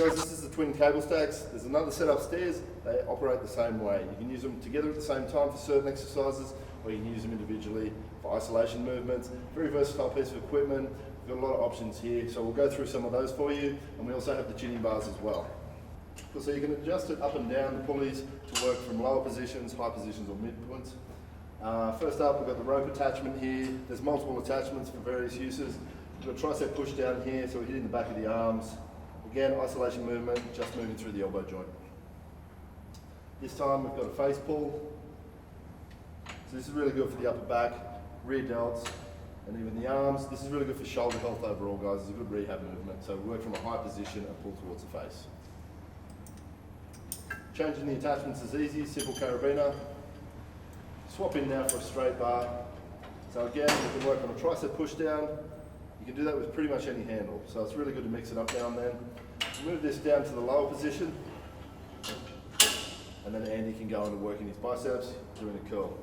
Guys, this is the twin cable stacks. There's another set upstairs. They operate the same way. You can use them together at the same time for certain exercises, or you can use them individually for isolation movements. Very versatile piece of equipment. We've got a lot of options here, so we'll go through some of those for you, and we also have the chinning bars as well. So you can adjust it up and down the pulleys to work from lower positions, high positions, or midpoints. First up, we've got the rope attachment here. There's multiple attachments for various uses. We've got a tricep push down here, so we're hitting the back of the arms. Again, isolation movement, just moving through the elbow joint. This time we've got a face pull. So this is really good for the upper back, rear delts, and even the arms. This is really good for shoulder health overall, guys. It's a good rehab movement. So we work from a high position and pull towards the face. Changing the attachments is easy, simple carabiner. Swap in now for a straight bar. So again, we can work on a tricep push down. You can do that with pretty much any handle. So it's really good to mix it up now and then. Move this down to the lower position. And then Andy can go into working his biceps, doing a curl.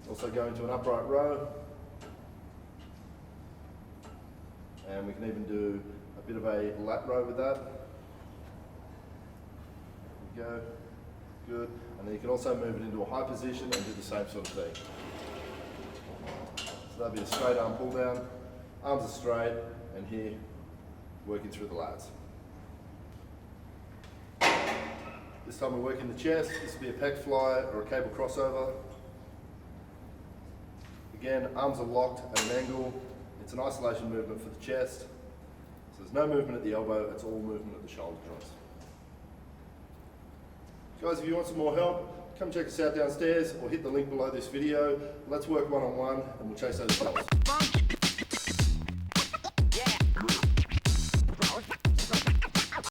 Also go into an upright row. And we can even do a bit of a lat row with that. There we go. Good. And then you can also move it into a high position and do the same sort of thing. So that'll be a straight arm pull down. Arms are straight, and here, working through the lats. This time we're working the chest. This will be a pec fly or a cable crossover. Again, arms are locked at an angle. It's an isolation movement for the chest. So there's no movement at the elbow, it's all movement at the shoulder joints. Guys, if you want some more help, come check us out downstairs or hit the link below this video. Let's work one-on-one and we'll chase those goals.